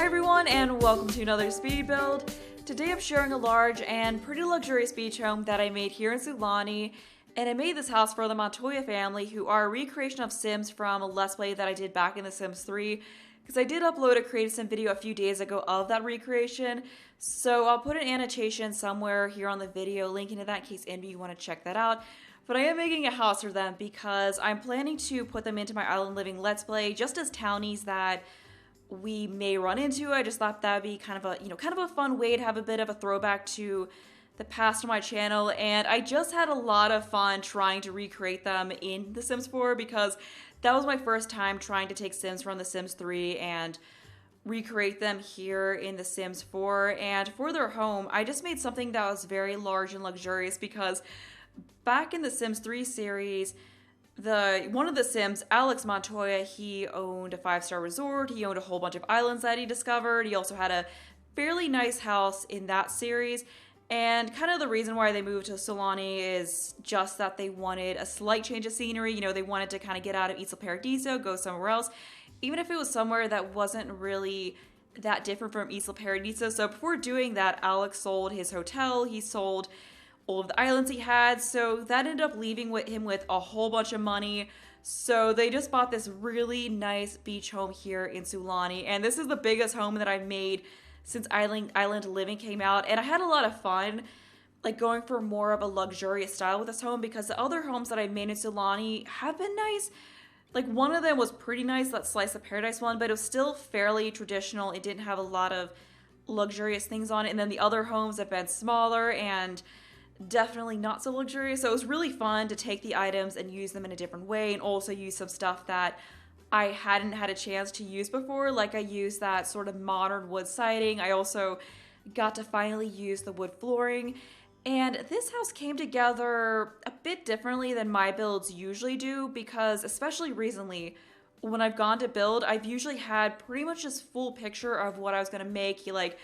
Hi everyone, and welcome to another speed build. Today I'm sharing a large and pretty luxurious beach home that I made here in Sulani, and I made this house for the Montoya family, who are a recreation of Sims from a Let's Play that I did back in The Sims 3, because I did upload a Creative Sim video a few days ago of that recreation, so I'll put an annotation somewhere here on the video linking to that in case any of you want to check that out. But I am making a house for them because I'm planning to put them into my Island Living Let's Play just as townies that we may run into. I just thought that would be kind of a fun way to have a bit of a throwback to the past of my channel, and I just had a lot of fun trying to recreate them in The Sims 4 because that was my first time trying to take Sims from The Sims 3 and recreate them here in The Sims 4. And for their home, I just made something that was very large and luxurious because back in The Sims 3 series, one of the Sims, Alex Montoya, he owned a 5-star resort, he owned a whole bunch of islands that he discovered, he also had a fairly nice house in that series, and kind of the reason why they moved to Sulani is just that they wanted a slight change of scenery. You know, they wanted to kind of get out of Isla Paradiso, go somewhere else, even if it was somewhere that wasn't really that different from Isla Paradiso. So before doing that, Alex sold his hotel, he sold all of the islands he had, so that ended up leaving him with a whole bunch of money. So they just bought this really nice beach home here in Sulani, and this is the biggest home that I've made since Island Living came out, and I had a lot of fun like going for more of a luxurious style with this home because the other homes that I made in Sulani have been nice. Like one of them was pretty nice, that Slice of Paradise one, but it was still fairly traditional. It didn't have a lot of luxurious things on it, and then the other homes have been smaller and definitely not so luxurious. So it was really fun to take the items and use them in a different way, and also use some stuff that I hadn't had a chance to use before. Like I used that sort of modern wood siding. I also got to finally use the wood flooring. And this house came together a bit differently than my builds usually do because, especially recently, when I've gone to build, I've usually had pretty much this full picture of what I was going to make. Like,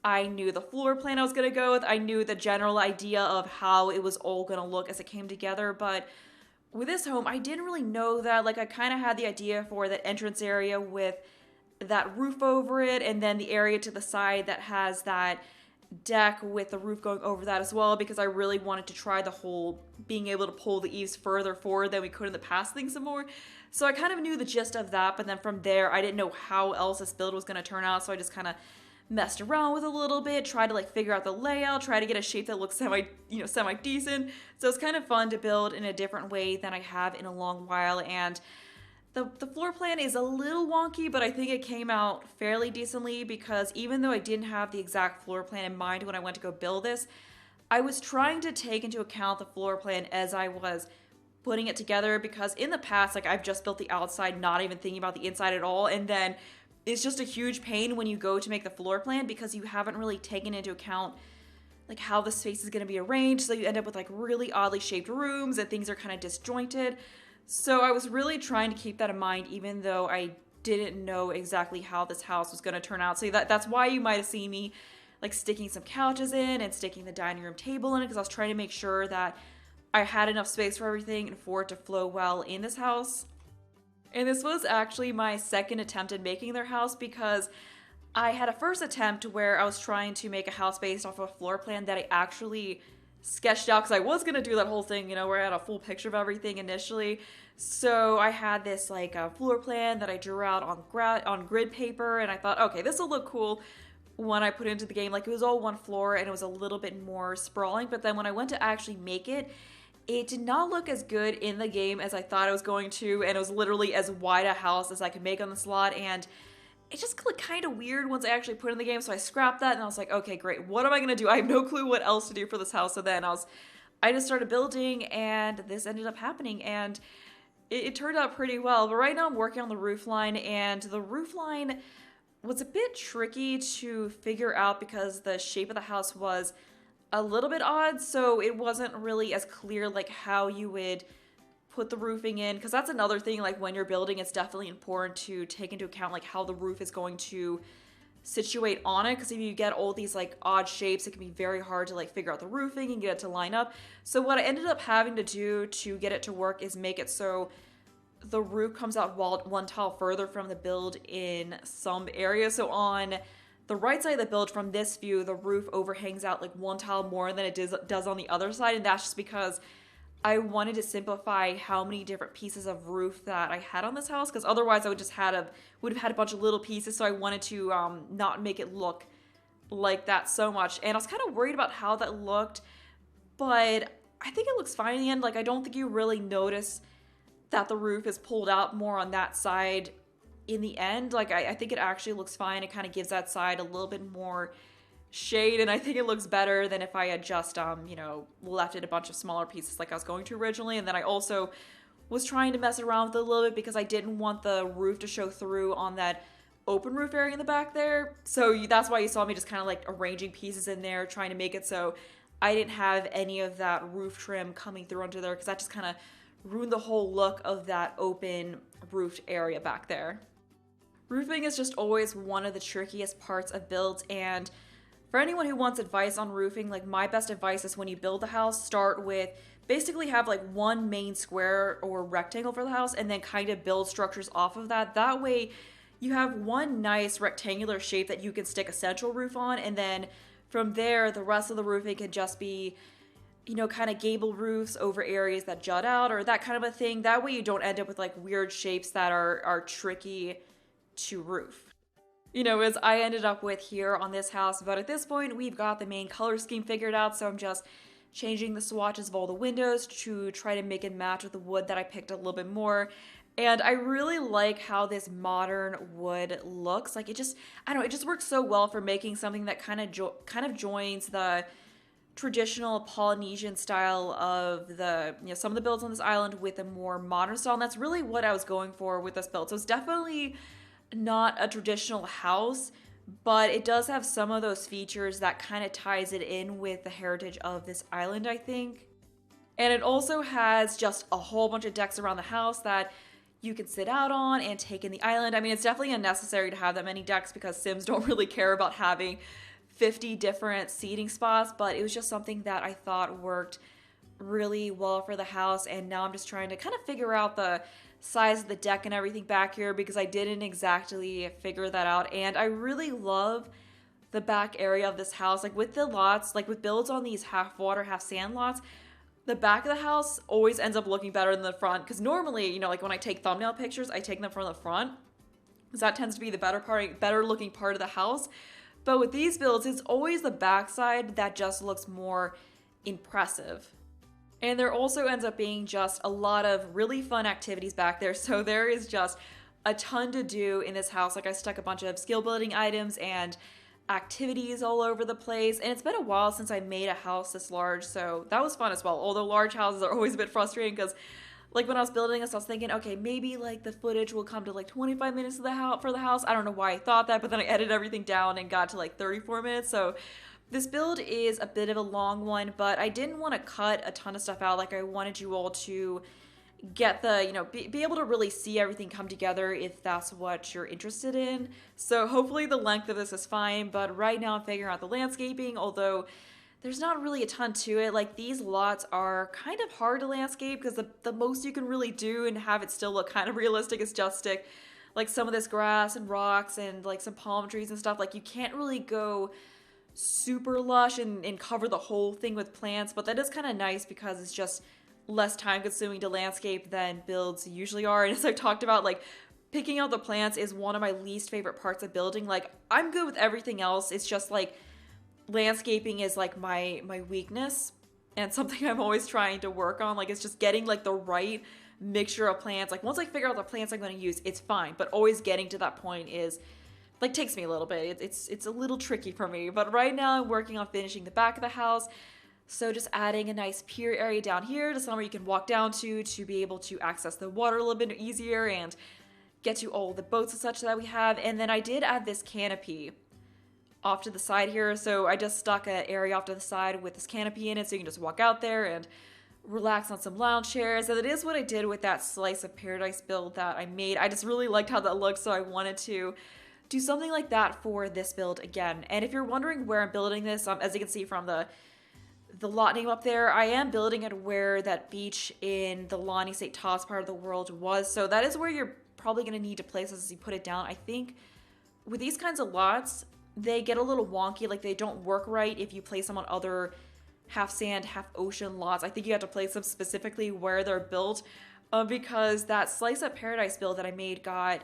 I knew the floor plan I was going to go with. I knew the general idea of how it was all going to look as it came together. But with this home, I didn't really know that. Like, I kind of had the idea for that entrance area with that roof over it, and then the area to the side that has that deck with the roof going over that as well, because I really wanted to try the whole being able to pull the eaves further forward than we could in the past thing some more. So I kind of knew the gist of that, but then from there, I didn't know how else this build was going to turn out, so I just kind of messed around with a little bit, tried to like figure out the layout, try to get a shape that looks semi decent. So it's kind of fun to build in a different way than I have in a long while. And the floor plan is a little wonky, but I think it came out fairly decently because even though I didn't have the exact floor plan in mind when I went to go build this, I was trying to take into account the floor plan as I was putting it together, because in the past, like, I've just built the outside, not even thinking about the inside at all, and then it's just a huge pain when you go to make the floor plan because you haven't really taken into account like how the space is going to be arranged, so you end up with like really oddly shaped rooms and things are kind of disjointed. So I was really trying to keep that in mind, even though I didn't know exactly how this house was going to turn out. So that's why you might have seen me like sticking some couches in and sticking the dining room table in it, because I was trying to make sure that I had enough space for everything and for it to flow well in this house. And this was actually my second attempt at making their house, because I had a first attempt where I was trying to make a house based off of a floor plan that I actually sketched out, because I was going to do that whole thing, you know, where I had a full picture of everything initially. So I had this like a floor plan that I drew out on grid paper, and I thought, okay, this will look cool when I put it into the game. Like, it was all one floor and it was a little bit more sprawling, but then when I went to actually make it, it did not look as good in the game as I thought it was going to, and it was literally as wide a house as I could make on the slot, and it just looked kind of weird once I actually put it in the game, so I scrapped that, and I was like, okay, great, what am I going to do? I have no clue what else to do for this house. So then I just started building, and this ended up happening, and it turned out pretty well. But right now I'm working on the roof line, and the roof line was a bit tricky to figure out because the shape of the house was a little bit odd, so it wasn't really as clear like how you would put the roofing in, because that's another thing, like when you're building, it's definitely important to take into account like how the roof is going to situate on it, because if you get all these like odd shapes, it can be very hard to like figure out the roofing and get it to line up. So what I ended up having to do to get it to work is make it so the roof comes out one tile further from the build in some areas. So on the right side of the build from this view, the roof overhangs out like one tile more than it does on the other side. And that's just because I wanted to simplify how many different pieces of roof that I had on this house, because otherwise I would have had a bunch of little pieces. So I wanted to not make it look like that so much. And I was kind of worried about how that looked, but I think it looks fine in the end. Like, I don't think you really notice that the roof is pulled out more on that side in the end. Like, I think it actually looks fine. It kind of gives that side a little bit more shade, and I think it looks better than if I had just, left it a bunch of smaller pieces like I was going to originally. And then I also was trying to mess around with it a little bit because I didn't want the roof to show through on that open roof area in the back there. So that's why you saw me just kind of like arranging pieces in there, trying to make it so I didn't have any of that roof trim coming through onto there, because that just kind of ruined the whole look of that open roofed area back there. Roofing is just always one of the trickiest parts of builds, and for anyone who wants advice on roofing, like, my best advice is when you build the house, start with basically have like one main square or rectangle for the house and then kind of build structures off of that. That way you have one nice rectangular shape that you can stick a central roof on, and then from there the rest of the roofing can just be, kind of gable roofs over areas that jut out or that kind of a thing. That way you don't end up with like weird shapes that are tricky to roof. As I ended up with here on this house. But at this point, we've got the main color scheme figured out, so I'm just changing the swatches of all the windows to try to make it match with the wood that I picked a little bit more. And I really like how this modern wood looks. Like, it just works so well for making something that kind of joins the traditional Polynesian style of the, some of the builds on this island with a more modern style. And that's really what I was going for with this build. So it's definitely not a traditional house, but it does have some of those features that kind of ties it in with the heritage of this island, I think. And it also has just a whole bunch of decks around the house that you can sit out on and take in the island. I mean, it's definitely unnecessary to have that many decks because Sims don't really care about having 50 different seating spots, but it was just something that I thought worked really well for the house. And now I'm just trying to kind of figure out the size of the deck and everything back here because I didn't exactly figure that out. And I really love the back area of this house. Like, with the lots, like with builds on these half water, half sand lots, the back of the house always ends up looking better than the front, because normally, like when I take thumbnail pictures, I take them from the front because that tends to be the better looking part of the house. But with these builds, it's always the backside that just looks more impressive. And there also ends up being just a lot of really fun activities back there. So there is just a ton to do in this house. Like, I stuck a bunch of skill building items and activities all over the place. And it's been a while since I made a house this large, so that was fun as well. Although large houses are always a bit frustrating because, like, when I was building this, I was thinking, okay, maybe like the footage will come to like 25 minutes for the house. I don't know why I thought that, but then I edited everything down and got to like 34 minutes. So this build is a bit of a long one, but I didn't want to cut a ton of stuff out. Like, I wanted you all to get the, be able to really see everything come together if that's what you're interested in. So hopefully the length of this is fine, but right now I'm figuring out the landscaping, although there's not really a ton to it. Like, these lots are kind of hard to landscape because the most you can really do and have it still look kind of realistic is just stick like some of this grass and rocks and like some palm trees and stuff. Like, you can't really go super lush and cover the whole thing with plants, but that is kind of nice because it's just less time consuming to landscape than builds usually are. And as I've talked about, like, picking out the plants is one of my least favorite parts of building. Like, I'm good with everything else. It's just like landscaping is like my weakness and something I'm always trying to work on. Like, it's just getting like the right mixture of plants. Like, once I figure out the plants I'm going to use, it's fine, but always getting to that point is like takes me a little bit. It's a little tricky for me, but right now I'm working on finishing the back of the house. So just adding a nice pier area down here to somewhere you can walk down to be able to access the water a little bit easier and get to all the boats and such that we have. And then I did add this canopy off to the side here. So I just stuck an area off to the side with this canopy in it so you can just walk out there and relax on some lounge chairs. And that is what I did with that slice of paradise build that I made. I just really liked how that looked, so I wanted to do something like that for this build again. And if you're wondering where I'm building this, as you can see from the the lot name up there. I am building it where that beach in the Lonnie St. Thomas part of the world was. So that is where you're probably going to need to place this as you put it down. I think with these kinds of lots, they get a little wonky. Like they don't work right if you place them on other half sand, half ocean lots. I think you have to place them specifically where they're built because that Slice Up Paradise build that I made got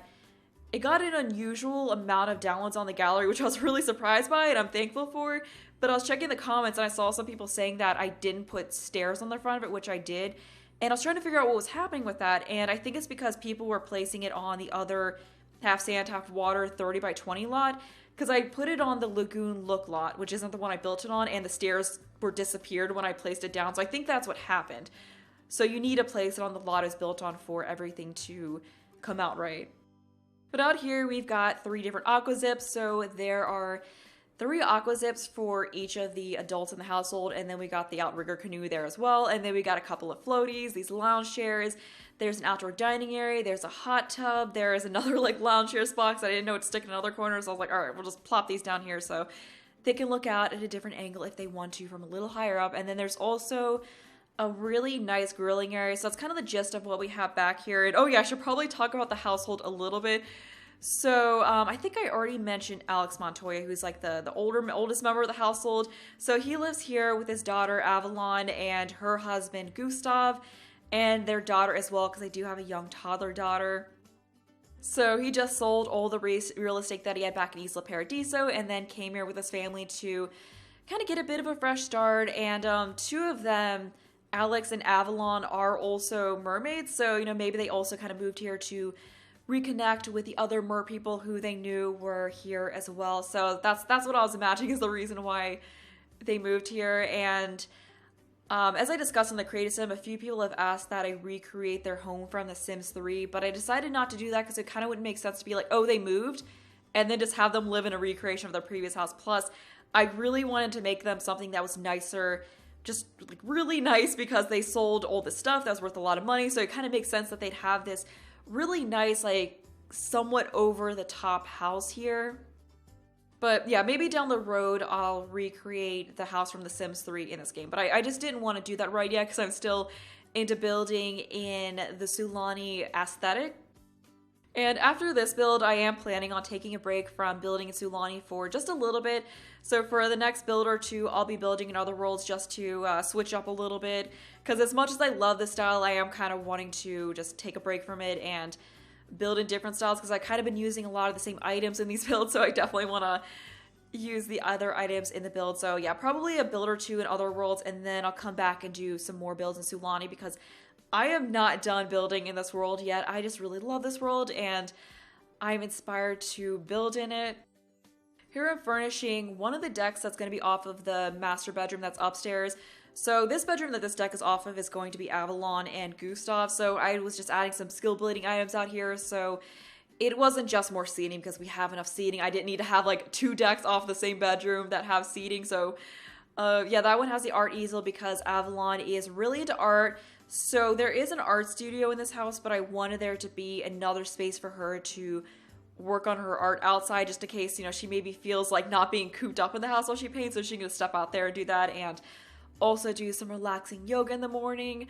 an unusual amount of downloads on the gallery, which I was really surprised by and I'm thankful for. But I was checking the comments and I saw some people saying that I didn't put stairs on the front of it, which I did. And I was trying to figure out what was happening with that. And I think it's because people were placing it on the other half sand, half water 30 by 20 lot. Because I put it on the Lagoon Look lot, which isn't the one I built it on, and the stairs were disappeared when I placed it down. So I think that's what happened. So you need to place it on the lot it's built on for everything to come out right. But out here we've got 3 different aqua zips. So there are 3 aqua zips for each of the adults in the household, and then we got the outrigger canoe there as well. And then we got a couple of floaties, these lounge chairs. There's an outdoor dining area. There's a hot tub. There is another like lounge chair spot. I didn't know it'd stick in another corner. So I was like, all right, we'll just plop these down here so they can look out at a different angle if they want to from a little higher up. And then there's also a really nice grilling area. So that's kind of the gist of what we have back here. And oh yeah, I should probably talk about the household a little bit. So I think I already mentioned Alex Montoya, who's like the oldest member of the household. So he lives here with his daughter Avalon and her husband Gustav, and their daughter as well, because they do have a young toddler daughter. So he just sold all the real estate that he had back in Isla Paradiso and then came here with his family to kind of get a bit of a fresh start. And 2 of them, Alex and Avalon, are also mermaids. So, you know, maybe they also kind of moved here to reconnect with the other mer people who they knew were here as well. So that's what I was imagining is the reason why they moved here. And as I discussed in the Creative Sim, a few people have asked that I recreate their home from The Sims 3, but I decided not to do that because it kind of wouldn't make sense to be like, oh, they moved, and then just have them live in a recreation of their previous house. Plus, I really wanted to make them something that was nicer, just like really nice, because they sold all this stuff that was worth a lot of money, so it kind of makes sense that they'd have this really nice, like, somewhat over-the-top house here. But yeah, maybe down the road I'll recreate the house from The Sims 3 in this game. But I just didn't want to do that right yet because I'm still into building in the Sulani aesthetic. And after this build, I am planning on taking a break from building in Sulani for just a little bit. So for the next build or 2, I'll be building in other worlds just to switch up a little bit. Because as much as I love this style, I am kind of wanting to just take a break from it and build in different styles, because I've kind of been using a lot of the same items in these builds, so I definitely want to use the other items in the build. So yeah, probably a build or 2 in other worlds, and then I'll come back and do some more builds in Sulani, because I am not done building in this world yet. I just really love this world, and I'm inspired to build in it. Here I'm furnishing one of the decks that's going to be off of the master bedroom that's upstairs. So this bedroom that this deck is off of is going to be Avalon and Gustav. So I was just adding some skill building items out here. So it wasn't just more seating because we have enough seating. I didn't need to have like 2 decks off the same bedroom that have seating. So yeah, that one has the art easel because Avalon is really into art. So there is an art studio in this house, but I wanted there to be another space for her to work on her art outside, just in case, you know, she maybe feels like not being cooped up in the house while she paints, so she can step out there and do that, and also do some relaxing yoga in the morning.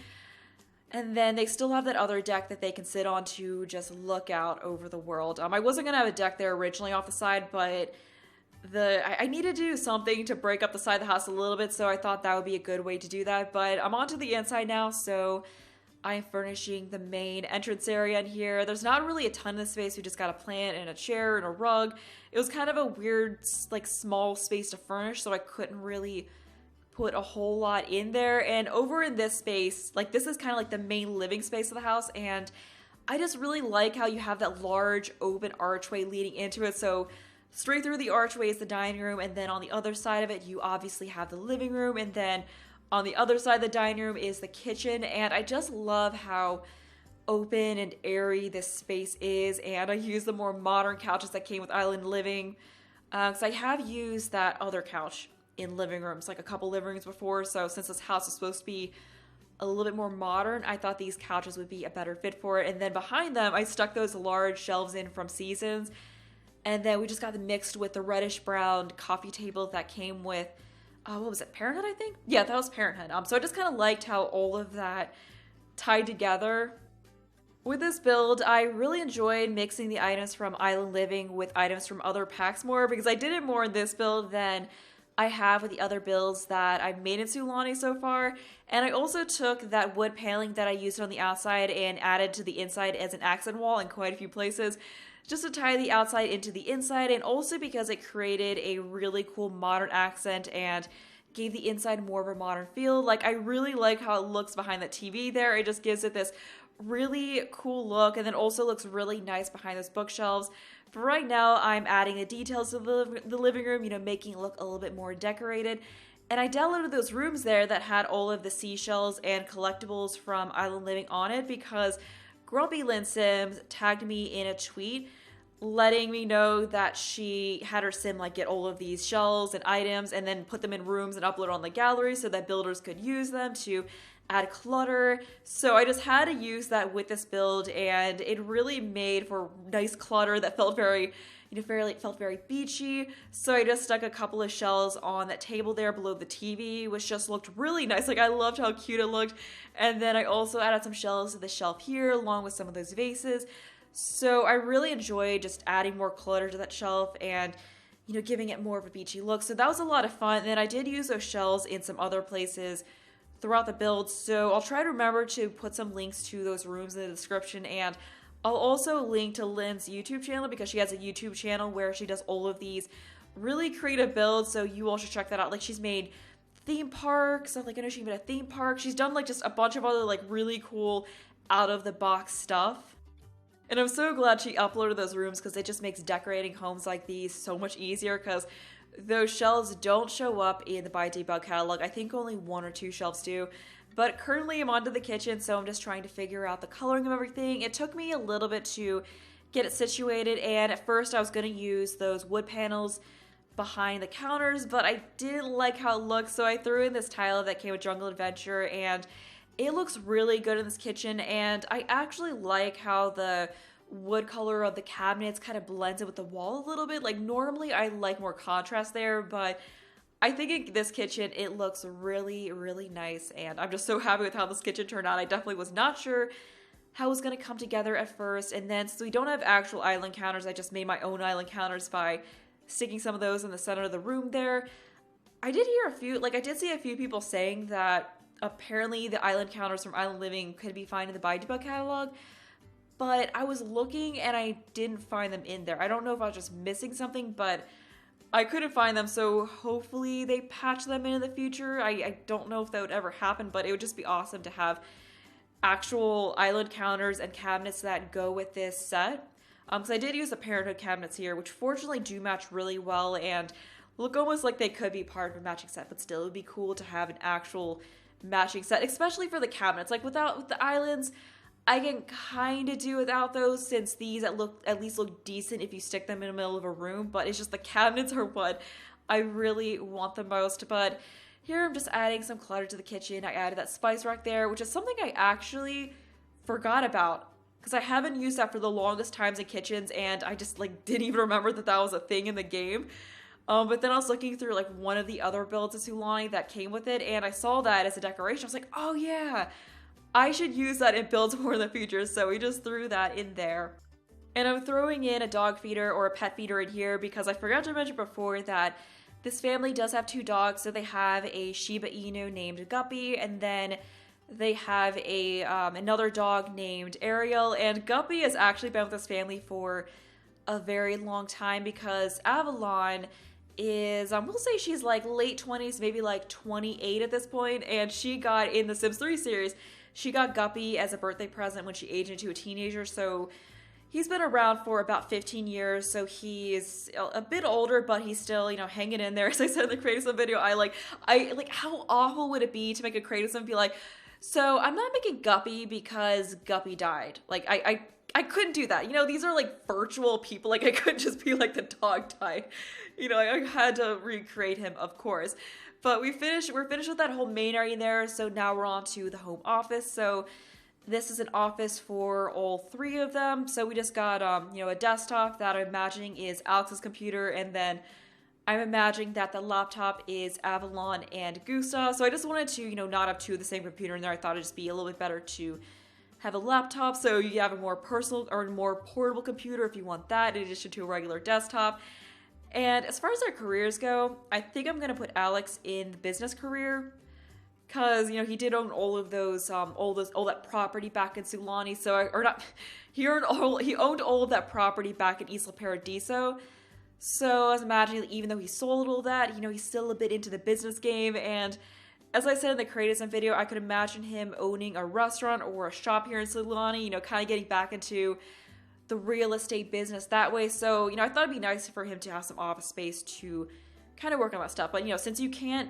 And then they still have that other deck that they can sit on to just look out over the world. I wasn't gonna have a deck there originally off the side, but I needed to do something to break up the side of the house a little bit, so I thought that would be a good way to do that. But I'm onto the inside now, so I'm furnishing the main entrance area in here. There's not really a ton of space. We just got a plant and a chair and a rug. It was kind of a weird, like, small space to furnish, so I couldn't really put a whole lot in there. And over in this space, like, this is kind of like the main living space of the house, and I just really like how you have that large open archway leading into it. So straight through the archway is the dining room, and then on the other side of it you obviously have the living room, and then on the other side of the dining room is the kitchen. And I just love how open and airy this space is, and I use the more modern couches that came with Island Living, because I have used that other couch in living rooms, like a couple living rooms before. So since this house is supposed to be a little bit more modern, I thought these couches would be a better fit for it. And then behind them, I stuck those large shelves in from Seasons. And then we just got them mixed with the reddish brown coffee table that came with what was it, Parenthood, I think? Yeah, that was Parenthood. So I just kind of liked how all of that tied together. With this build, I really enjoyed mixing the items from Island Living with items from other packs more, because I did it more in this build than I have with the other builds that I've made in Sulani so far. And I also took that wood paneling that I used on the outside and added to the inside as an accent wall in quite a few places, just to tie the outside into the inside, and also because it created a really cool modern accent and gave the inside more of a modern feel. Like, I really like how it looks behind the TV there. It just gives it this really cool look, and then also looks really nice behind those bookshelves. For right now, I'm adding the details of the living room, making it look a little bit more decorated. And I downloaded those rooms there that had all of the seashells and collectibles from Island Living on it, because Grumpy Lynn Sims tagged me in a tweet letting me know that she had her sim get all of these shells and items and then put them in rooms and upload on the gallery so that builders could use them to add clutter. So I just had to use that with this build, and it really made for nice clutter that felt very, felt very beachy. So I just stuck a couple of shells on that table there below the TV, which just looked really nice. I loved how cute it looked. And then I also added some shells to the shelf here along with some of those vases. So I really enjoyed just adding more clutter to that shelf and giving it more of a beachy look. So that was a lot of fun. And then I did use those shells in some other places throughout the build, so I'll try to remember to put some links to those rooms in the description, and I'll also link to Lynn's YouTube channel, because she has a YouTube channel where she does all of these really creative builds, so you all should check that out. She's made theme parks, I know she made a theme park, she's done just a bunch of other really cool out of the box stuff. And I'm so glad she uploaded those rooms, because it just makes decorating homes like these so much easier, because those shelves don't show up in the By Debug catalog. I think only 1 or 2 shelves do. But currently I'm onto the kitchen, so I'm just trying to figure out the coloring of everything. It took me a little bit to get it situated, and at first I was going to use those wood panels behind the counters, but I didn't like how it looked, so I threw in this tile that came with Jungle Adventure, and it looks really good in this kitchen, and I actually like how the wood color of the cabinets kind of blends it with the wall a little bit. Normally I like more contrast there, but I think in this kitchen it looks really, really nice, and I'm just so happy with how this kitchen turned out. I definitely was not sure how it was going to come together at first, and then since we don't have actual island counters, I just made my own island counters by sticking some of those in the center of the room there. I did hear I did see a few people saying that apparently the island counters from Island Living could be found in the By Debug catalog, but I was looking and I didn't find them in there. I don't know if I was just missing something, but I couldn't find them, so hopefully they patch them in the future. I don't know if that would ever happen, but it would just be awesome to have actual island counters and cabinets that go with this set. Because I did use the Parenthood cabinets here, which fortunately do match really well and look almost like they could be part of a matching set, but still it would be cool to have an actual matching set, especially for the cabinets. With the islands, I can kind of do without those, since these at least look decent if you stick them in the middle of a room, but it's just the cabinets are what I really want the most. But here I'm just adding some clutter to the kitchen. I added that spice rack there, which is something I actually forgot about, because I haven't used that for the longest times in kitchens, and I just didn't even remember that that was a thing in the game. But then I was looking through one of the other builds of Sulani that came with it, and I saw that as a decoration. I was like, oh yeah, I should use that in builds more in the future, so we just threw that in there. And I'm throwing in a dog feeder or a pet feeder in here because I forgot to mention before that this family does have 2 dogs. So they have a Shiba Inu named Guppy, and then they have a another dog named Ariel. And Guppy has actually been with this family for a very long time, because Avalon is, we'll say she's late 20s, maybe 28 at this point, and she got, in the Sims 3 series, she got Guppy as a birthday present when she aged into a teenager, so he's been around for about 15 years, so he's a bit older, but he's still, hanging in there. As I said in the Creative Sim video, I how awful would it be to make a Creative Sim and be like, so I'm not making Guppy because Guppy died. I couldn't do that. These are virtual people. I couldn't just be the dog died. I had to recreate him, of course. But we're finished with that whole main area there, so now we're on to the home office. So this is an office for all 3 of them. So we just got, a desktop that I'm imagining is Alex's computer, and then I'm imagining that the laptop is Avalon and Gustav. So I just wanted to, not have two of the same computer in there. I thought it'd just be a little bit better to have a laptop so you have a more personal or more portable computer if you want that in addition to a regular desktop. And as far as their careers go, I think I'm going to put Alex in the business career because, he did own all of those, all that property back in Sulani. He owned all of that property back in Isla Paradiso. So I was imagining that even though he sold all that, he's still a bit into the business game. And as I said in the Kratos video, I could imagine him owning a restaurant or a shop here in Sulani, kind of getting back into the real estate business that way. So, I thought it'd be nice for him to have some office space to kind of work on that stuff. But, since you can't,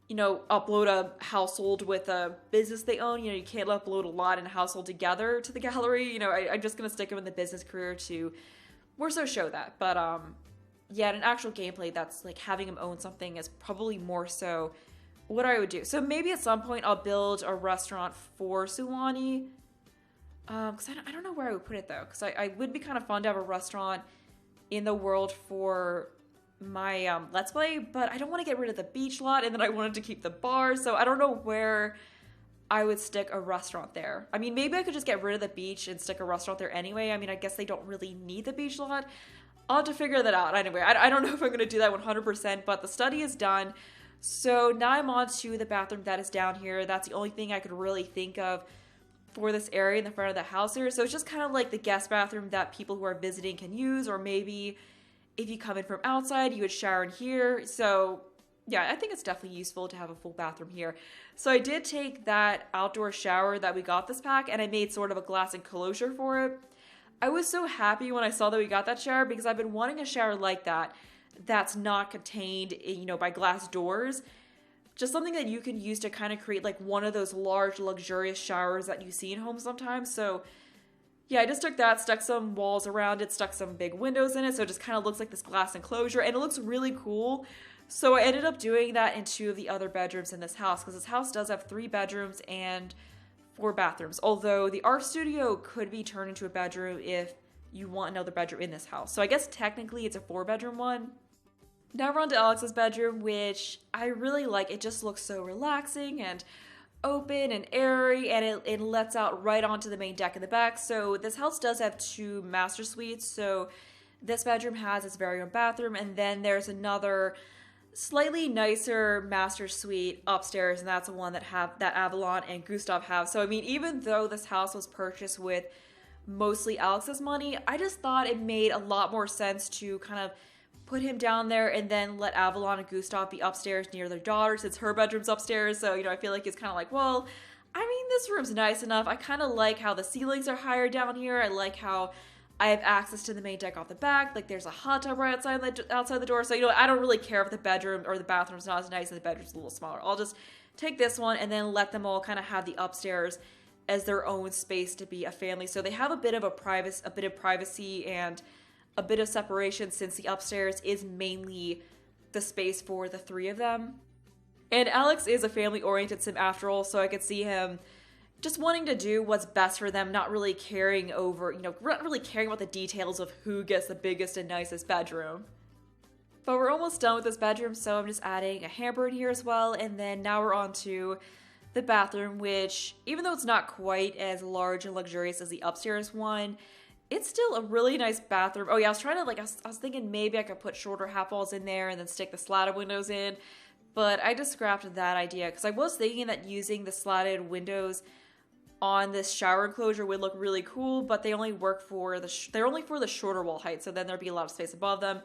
upload a household with a business they own, you can't upload a lot and a household together to the gallery. I'm just going to stick him in the business career to more so show that. But, yeah, in an actual gameplay, that's like having him own something is probably more so what I would do. So maybe at some point I'll build a restaurant for Sulani. Because I don't know where I would put it though. Because I would be kind of fun to have a restaurant in the world for my Let's Play. But I don't want to get rid of the beach lot. And then I wanted to keep the bar. So I don't know where I would stick a restaurant there. I mean, maybe I could just get rid of the beach and stick a restaurant there anyway. I mean, I guess they don't really need the beach lot. I'll have to figure that out. Anyway, I don't know if I'm going to do that 100%. But the study is done. So now I'm on to the bathroom that is down here. That's the only thing I could really think of for this area in the front of the house here. So it's just kind of like the guest bathroom that people who are visiting can use, or maybe if you come in from outside, you would shower in here. So yeah, I think it's definitely useful to have a full bathroom here. So I did take that outdoor shower that we got this pack and I made sort of a glass enclosure for it. I was so happy when I saw that we got that shower because I've been wanting a shower like that that's not contained, by glass doors. Just something that you can use to kind of create like one of those large luxurious showers that you see in homes sometimes. So yeah, I just took that, stuck some walls around it, stuck some big windows in it, so it just kind of looks like this glass enclosure, and it looks really cool. So I ended up doing that in 2 of the other bedrooms in this house, because this house does have 3 bedrooms and 4 bathrooms, although the art studio could be turned into a bedroom if you want another bedroom in this house. So I guess technically it's a 4-bedroom one. Now we're on to Alex's bedroom, which I really like. It just looks so relaxing and open and airy, and it lets out right onto the main deck in the back. So this house does have 2 master suites. So this bedroom has its very own bathroom, and then there's another slightly nicer master suite upstairs, and that's the one that Avalon and Gustav have. So I mean, even though this house was purchased with mostly Alex's money, I just thought it made a lot more sense to kind of put him down there and then let Avalon and Gustav be upstairs near their daughter since her bedroom's upstairs. So, I feel like it's kind of like, well, I mean, this room's nice enough. I kind of like how the ceilings are higher down here. I like how I have access to the main deck off the back. Like, there's a hot tub right outside the door. So, I don't really care if the bedroom or the bathroom's not as nice and the bedroom's a little smaller. I'll just take this one and then let them all kind of have the upstairs as their own space to be a family. So they have a bit of privacy and a bit of separation since the upstairs is mainly the space for the 3 of them. And Alex is a family-oriented sim after all, so I could see him just wanting to do what's best for them, not really caring about the details of who gets the biggest and nicest bedroom. But we're almost done with this bedroom, so I'm just adding a hamper in here as well, and then now we're on to the bathroom, which, even though it's not quite as large and luxurious as the upstairs one, it's still a really nice bathroom. Oh yeah, I was trying to I was thinking maybe I could put shorter half walls in there and then stick the slatted windows in, but I just scrapped that idea because I was thinking that using the slatted windows on this shower enclosure would look really cool, but they only work for they're only for the shorter wall height, so then there'd be a lot of space above them.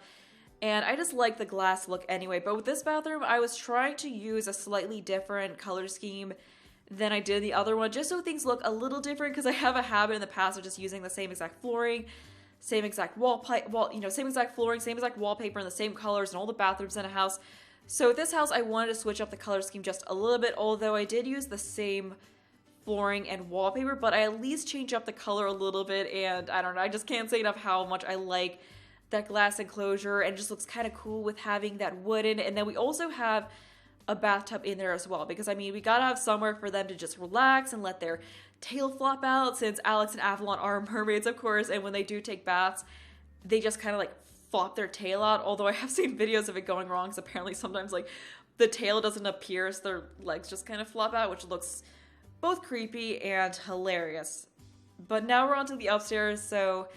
And I just like the glass look anyway. But with this bathroom, I was trying to use a slightly different color scheme than I did the other one, just so things look a little different, because I have a habit in the past of just using the same exact flooring, same exact same exact flooring, same exact wallpaper in the same colors in all the bathrooms in a house. So with this house, I wanted to switch up the color scheme just a little bit, although I did use the same flooring and wallpaper, but I at least changed up the color a little bit, and I don't know, I just can't say enough how much I like that glass enclosure, and it just looks kind of cool with having that wooden. And then we also have a bathtub in there as well, because I mean, we gotta have somewhere for them to just relax and let their tail flop out, since Alex and Avalon are mermaids, of course, and when they do take baths, they just kind of like flop their tail out, although I have seen videos of it going wrong, because apparently sometimes like the tail doesn't appear, so their legs just kind of flop out, which looks both creepy and hilarious. But now we're on to the upstairs, so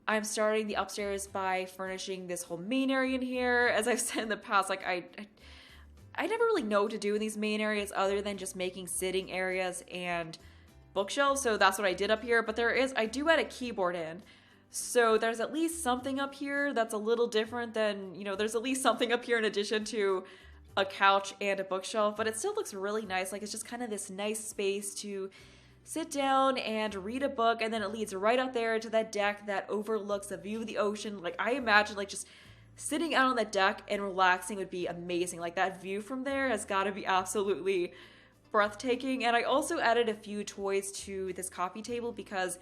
I'm starting the upstairs by furnishing this whole main area in here. As I've said in the past, like I never really know what to do in these main areas other than just making sitting areas and bookshelves, so that's what I did up here. But I do add a keyboard in. So there's at least something up here that's a little different than, there's at least something up here in addition to a couch and a bookshelf, but it still looks really nice. Like it's just kind of this nice space to sit down and read a book, and then it leads right out there to that deck that overlooks a view of the ocean. Like I imagine like just sitting out on the deck and relaxing would be amazing. Like that view from there has got to be absolutely breathtaking. And I also added a few toys to this coffee table because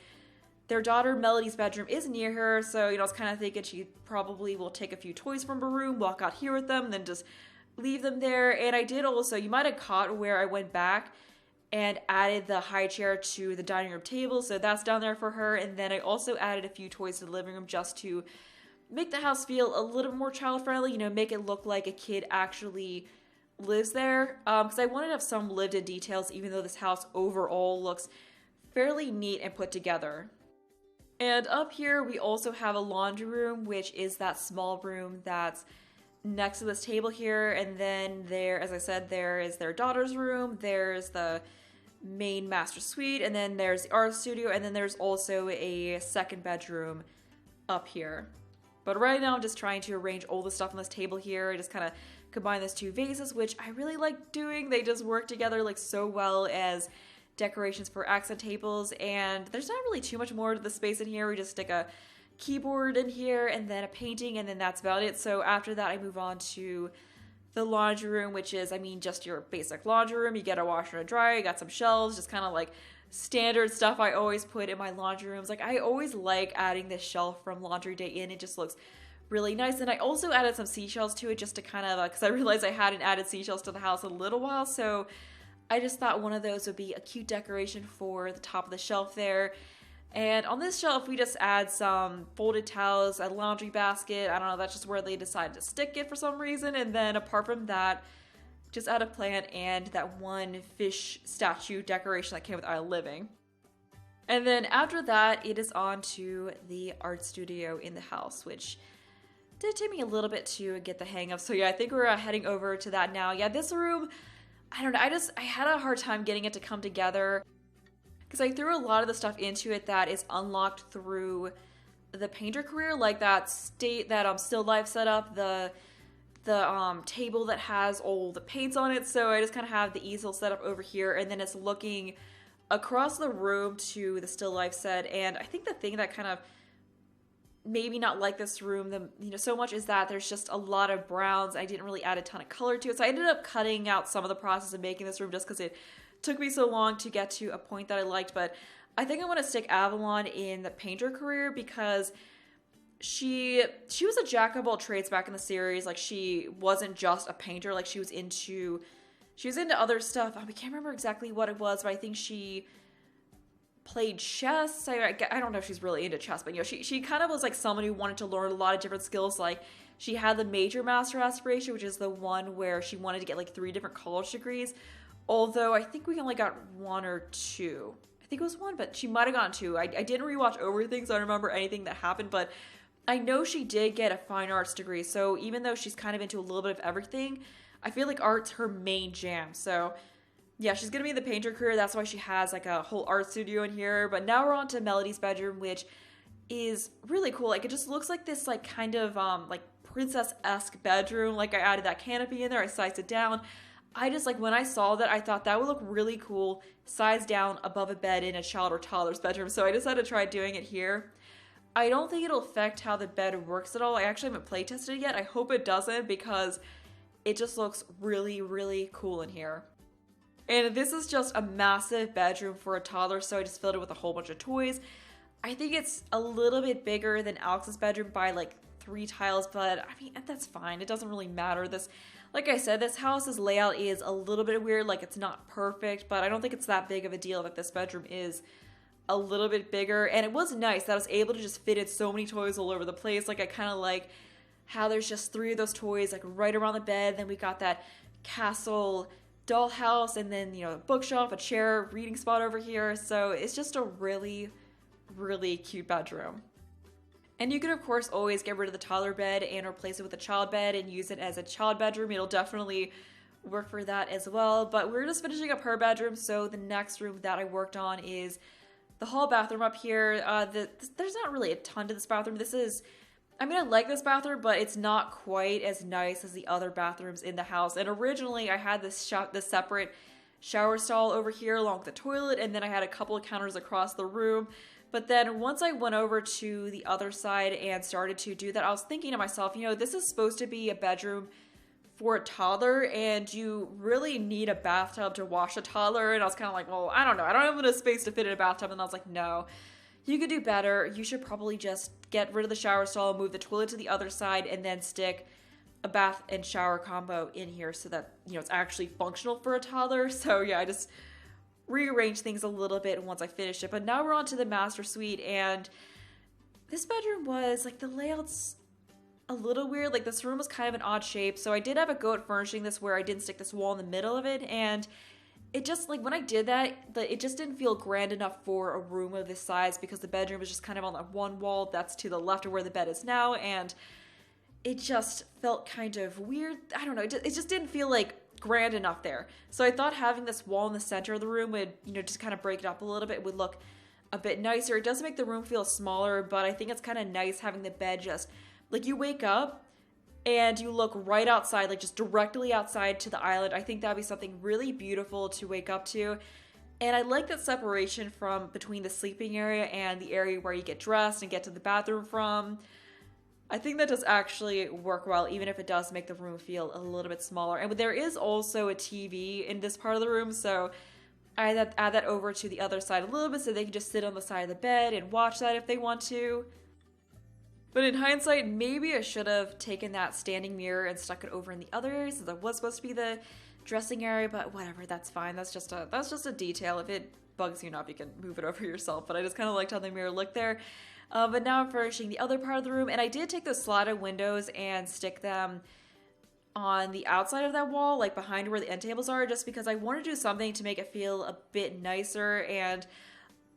their daughter Melody's bedroom is near her, so I was kind of thinking she probably will take a few toys from her room, walk out here with them, and then just leave them there. And I did also, you might have caught where I went back and added the high chair to the dining room table, so that's down there for her. And then I also added a few toys to the living room just to make the house feel a little more child-friendly, make it look like a kid actually lives there, because I wanted to have some lived-in details, even though this house overall looks fairly neat and put together. And up here, we also have a laundry room, which is that small room that's next to this table here. And then there, as I said, there is their daughter's room, there's the main master suite, and then there's the art studio, and then there's also a second bedroom up here. But right now, I'm just trying to arrange all the stuff on this table here. I just kind of combine those two vases, which I really like doing. They just work together like so well as decorations for accent tables. And there's not really too much more to the space in here. We just stick a keyboard in here and then a painting, and then that's about it. So after that, I move on to the laundry room, which is, just your basic laundry room. You get a washer and a dryer, you got some shelves, just kind of like standard stuff I always put in my laundry rooms. Like I always like adding this shelf from Laundry Day Inn. It just looks really nice. And I also added some seashells to it just to kind of, because I realized I hadn't added seashells to the house in a little while, so I just thought one of those would be a cute decoration for the top of the shelf there. And on this shelf, we just add some folded towels, a laundry basket. I don't know, that's just where they decided to stick it for some reason. And then apart from that, just add a plant and that one fish statue decoration that came with our living. And then after that, it is on to the art studio in the house, which did take me a little bit to get the hang of. So yeah, I think we're heading over to that now. Yeah, this room, I don't know, I had a hard time getting it to come together because I threw a lot of the stuff into it that is unlocked through the painter career, like that still life setup, the table that has all the paints on it. So I just kind of have the easel set up over here, and then it's looking across the room to the still life set. And I think the thing that kind of maybe not like this room so much is that there's just a lot of browns. I didn't really add a ton of color to it, so I ended up cutting out some of the process of making this room just because it took me so long to get to a point that I liked. But I think I want to stick Avalon in the painter career because she was a jack of all trades back in the series. Like she wasn't just a painter, like she was into other stuff. I can't remember exactly what it was, but I think she played chess. I don't know if she's really into chess, but she kind of was like someone who wanted to learn a lot of different skills. Like she had the major master aspiration, which is the one where she wanted to get like 3 different college degrees. Although I think we only got 1 or 2. I think it was 1, but she might have gotten 2. I didn't rewatch everything, so I don't remember anything that happened, but I know she did get a fine arts degree. So even though she's kind of into a little bit of everything, I feel like art's her main jam. So yeah, she's gonna be in the painter career. That's why she has like a whole art studio in here. But now we're on to Melody's bedroom, which is really cool. Like it just looks like this like kind of like princess-esque bedroom. Like I added that canopy in there, I sized it down. I just like when I saw that, I thought that would look really cool sized down above a bed in a child or toddler's bedroom. So I decided to try doing it here. I don't think it'll affect how the bed works at all. I actually haven't play tested it yet. I hope it doesn't because it just looks really, really cool in here. And this is just a massive bedroom for a toddler, so I just filled it with a whole bunch of toys. I think it's a little bit bigger than Alex's bedroom by like 3 tiles, but that's fine. It doesn't really matter. Like I said, this house's layout is a little bit weird. Like it's not perfect, but I don't think it's that big of a deal that this bedroom is a little bit bigger. And it was nice that I was able to just fit in so many toys all over the place. Like I kind of like how there's just 3 of those toys like right around the bed. Then we got that castle dollhouse, and then, you know, a bookshelf, a chair, reading spot over here. So it's just a really, really cute bedroom. And you can of course always get rid of the toddler bed and replace it with a child bed and use it as a child bedroom. It'll definitely work for that as well. But we're just finishing up her bedroom, so the next room that I worked on is the hall bathroom up here. There's not really a ton to this bathroom. I mean, I like this bathroom, but it's not quite as nice as the other bathrooms in the house. And originally I had this separate shower stall over here along with the toilet, and then I had a couple of counters across the room. But then once I went over to the other side and started to do that, I was thinking to myself, you know, this is supposed to be a bedroom for a toddler, and you really need a bathtub to wash a toddler. And I was kind of like, well, I don't know. I don't have enough space to fit in a bathtub. And I was like, no, you could do better. You should probably just get rid of the shower stall, move the toilet to the other side, and then stick a bath and shower combo in here so that, you know, it's actually functional for a toddler. So yeah, I just rearranged things a little bit once I finished it. But now we're on to the master suite, and this bedroom was like, the layout's a little weird. Like, this room was kind of an odd shape. So I did have a go at furnishing this where I didn't stick this wall in the middle of it, and it just, like, when I did that, it just didn't feel grand enough for a room of this size, because the bedroom was just kind of on that one wall that's to the left of where the bed is now, and it just felt kind of weird. I don't know, it just didn't feel like grand enough there. So I thought having this wall in the center of the room would, you know, just kind of break it up a little bit. It would look a bit nicer. It does make the room feel smaller, but I think it's kind of nice having the bed just, like, you wake up and you look right outside, like just directly outside to the island. I think that'd be something really beautiful to wake up to. And I like that separation from between the sleeping area and the area where you get dressed and get to the bathroom from. I think that does actually work well, even if it does make the room feel a little bit smaller. And there is also a TV in this part of the room, so I add that over to the other side a little bit so they can just sit on the side of the bed and watch that if they want to. But in hindsight, maybe I should have taken that standing mirror and stuck it over in the other area, since that was supposed to be the dressing area, but whatever, that's fine. That's just a detail. If it bugs you enough, you can move it over yourself, but I just kind of liked how the mirror looked there. But now I'm furnishing the other part of the room, and I did take those slotted windows and stick them on the outside of that wall, like behind where the end tables are, just because I want to do something to make it feel a bit nicer, and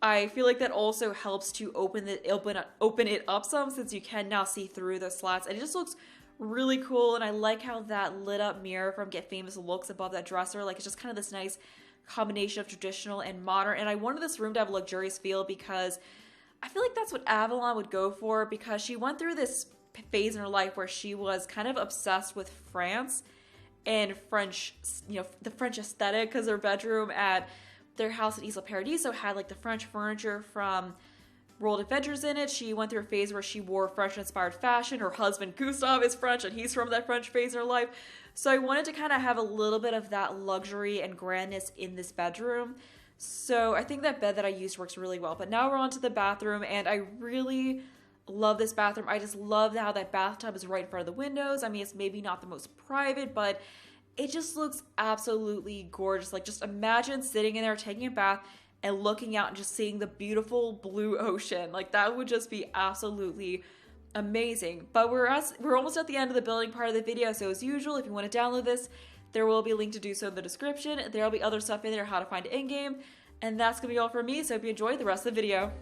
I feel like that also helps to open it up some, since you can now see through those slats, and it just looks really cool. And I like how that lit up mirror from Get Famous looks above that dresser. Like, it's just kind of this nice combination of traditional and modern. And I wanted this room to have a luxurious feel, because I feel like that's what Avalon would go for, because she went through this phase in her life where she was kind of obsessed with France and French, you know, the French aesthetic, because her bedroom at their house at Isla Paradiso had like the French furniture from World Adventures in it. She went through a phase where she wore French-inspired fashion. Her husband Gustav is French, and he's from that French phase in her life. So I wanted to kind of have a little bit of that luxury and grandness in this bedroom. So I think that bed that I used works really well. But now we're on to the bathroom, and I really love this bathroom. I just love how that bathtub is right in front of the windows. I mean, it's maybe not the most private, but it just looks absolutely gorgeous. Like, just imagine sitting in there taking a bath and looking out and just seeing the beautiful blue ocean. Like, that would just be absolutely amazing. But we're almost at the end of the building part of the video, so as usual, if you want to download this, there will be a link to do so in the description. There will be other stuff in there, how to find it in-game. And that's going to be all for me, so hope you enjoyed the rest of the video.